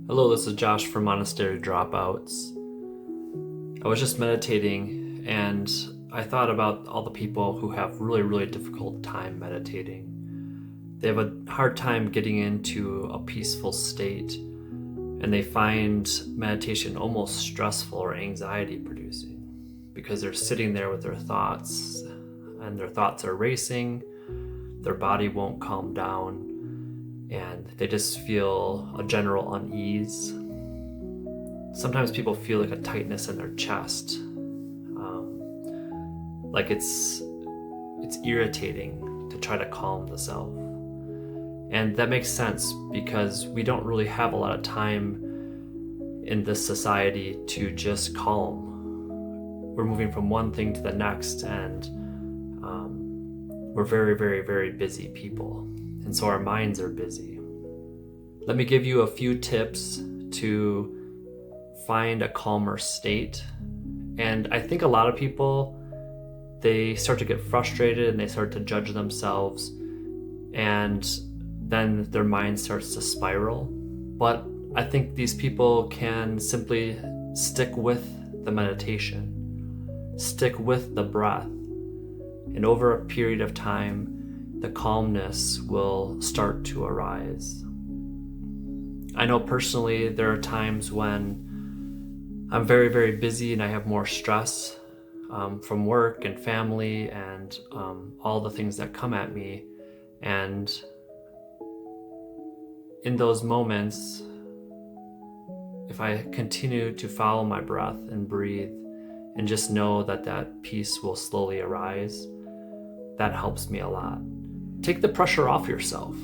Hello, this is Josh from Monastery Dropouts. I was just meditating and I thought about all the people who have really difficult time meditating. They have a hard time getting into a peaceful state and they find meditation almost stressful or anxiety producing because they're sitting there with their thoughts and their thoughts are racing, their body won't calm down, and they just feel a general unease. Sometimes people feel like a tightness in their chest, like it's irritating to try to calm the self. And that makes sense because we don't really have a lot of time in this society to just calm. We're moving from one thing to the next, and we're very busy people. And so our minds are busy. Let me give you a few tips to find a calmer state. And I think a lot of people, they start to get frustrated and they start to judge themselves, and then their mind starts to spiral. But I think these people can simply stick with the meditation, stick with the breath, and over a period of time, the calmness will start to arise. I know personally there are times when I'm very busy and I have more stress from work and family and all the things that come at me. And in those moments, if I continue to follow my breath and breathe and just know that that peace will slowly arise, that helps me a lot. Take the pressure off yourself.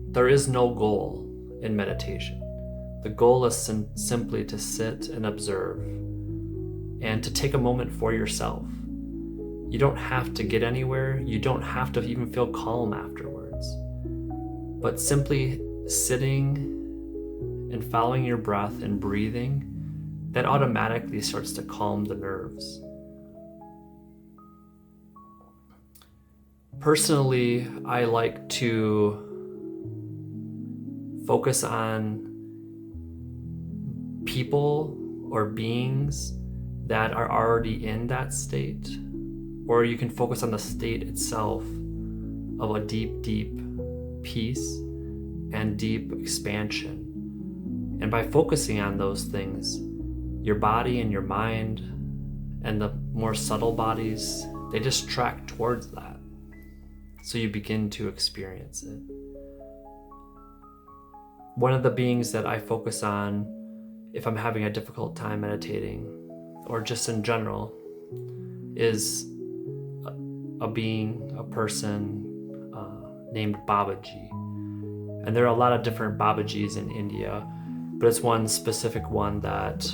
There is no goal in meditation. The goal is simply to sit and observe and to take a moment for yourself. You don't have to get anywhere. You don't have to even feel calm afterwards. But simply sitting and following your breath and breathing, that automatically starts to calm the nerves. Personally, I like to focus on people or beings that are already in that state, or you can focus on the state itself of a deep peace and deep expansion. And by focusing on those things, your body and your mind and the more subtle bodies, they just track towards that. So you begin to experience it. One of the beings that I focus on if I'm having a difficult time meditating, or just in general, is a being, a person named Babaji. And there are a lot of different Babajis in India, but it's one specific one that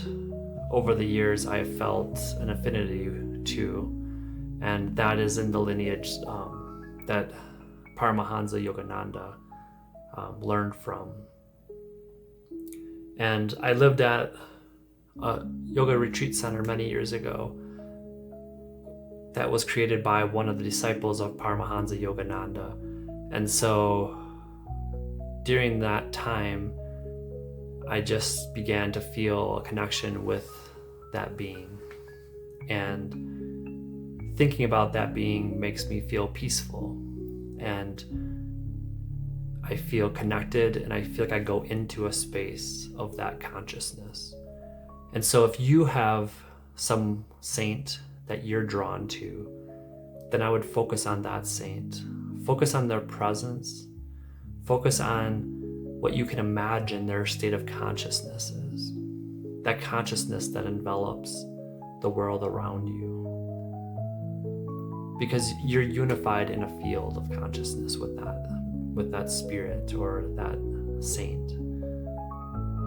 over the years I have felt an affinity to, and that is in the lineage that Paramahansa Yogananda learned from. And I lived at a yoga retreat center many years ago that was created by one of the disciples of Paramahansa Yogananda. And so during that time, I just began to feel a connection with that being. And thinking about that being makes me feel peaceful. And I feel connected, and I feel like I go into a space of that consciousness. And so if you have some saint that you're drawn to, then I would focus on that saint. Focus on their presence. Focus on what you can imagine their state of consciousness is. That consciousness that envelops the world around you. Because you're unified in a field of consciousness with that spirit or that saint.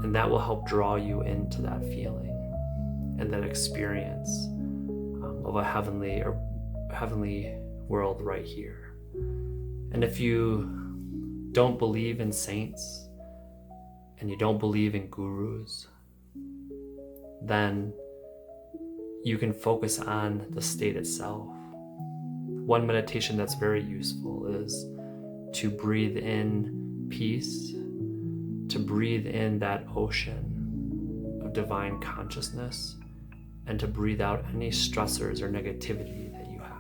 And that will help draw you into that feeling and that experience of a heavenly world right here. And if you don't believe in saints and you don't believe in gurus, then you can focus on the state itself. One meditation that's very useful is to breathe in peace, to breathe in that ocean of divine consciousness and to breathe out any stressors or negativity that you have.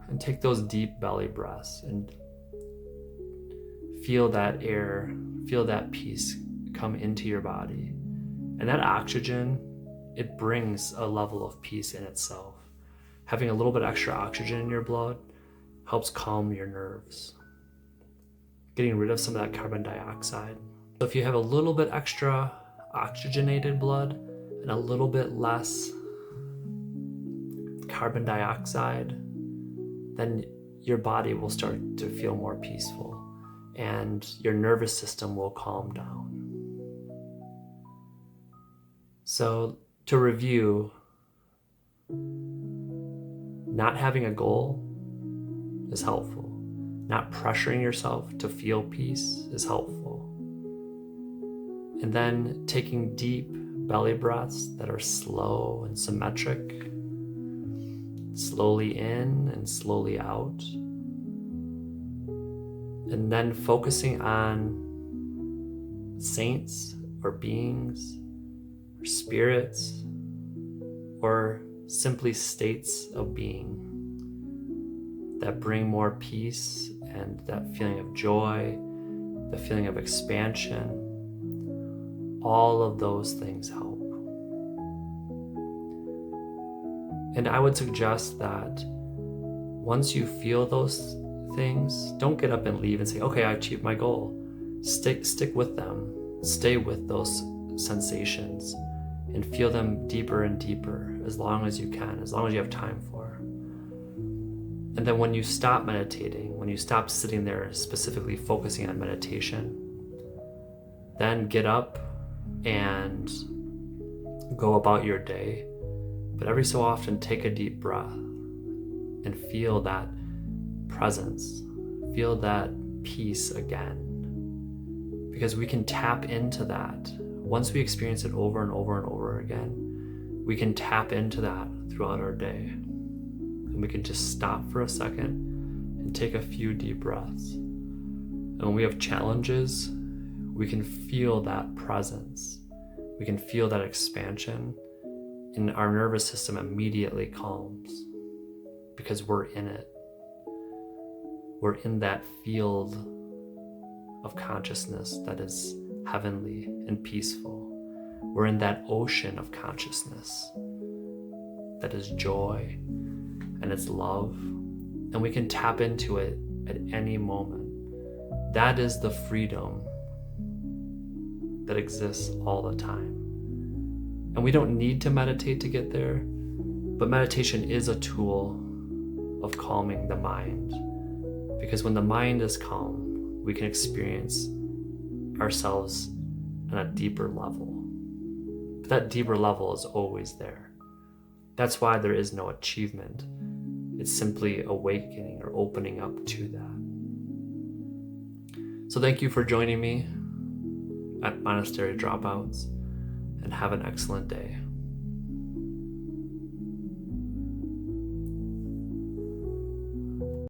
And take those deep belly breaths and feel that air, feel that peace come into your body. And that oxygen, it brings a level of peace in itself. Having a little bit extra oxygen in your blood helps calm your nerves. Getting rid of some of that carbon dioxide. So if you have a little bit extra oxygenated blood and a little bit less carbon dioxide, then your body will start to feel more peaceful and your nervous system will calm down. So to review, not having a goal is helpful. Not pressuring yourself to feel peace is helpful. And then taking deep belly breaths that are slow and symmetric, slowly in and slowly out. And then focusing on saints or beings or spirits or simply states of being that bring more peace and that feeling of joy, the feeling of expansion. All of those things help. And I would suggest that once you feel those things, don't get up and leave and say, okay, I achieved my goal. Stick with them. Stay with those sensations and feel them deeper and deeper as long as you can, as long as you have time for. And then when you stop meditating, when you stop sitting there specifically focusing on meditation, then get up and go about your day. But every so often, take a deep breath and feel that presence, feel that peace again. Because we can tap into that. Once we experience it over and over and over again, we can tap into that throughout our day. And we can just stop for a second and take a few deep breaths. And when we have challenges, we can feel that presence. We can feel that expansion, and our nervous system immediately calms because we're in it. We're in that field of consciousness that is heavenly and peaceful. We're in that ocean of consciousness that is joy and it's love, and we can tap into it at any moment. That is the freedom that exists all the time. And we don't need to meditate to get there, but meditation is a tool of calming the mind. Because when the mind is calm, we can experience ourselves on a deeper level. But that deeper level is always there. That's why there is no achievement. It's simply awakening or opening up to that. So thank you for joining me at Monastery Dropouts, and have an excellent day.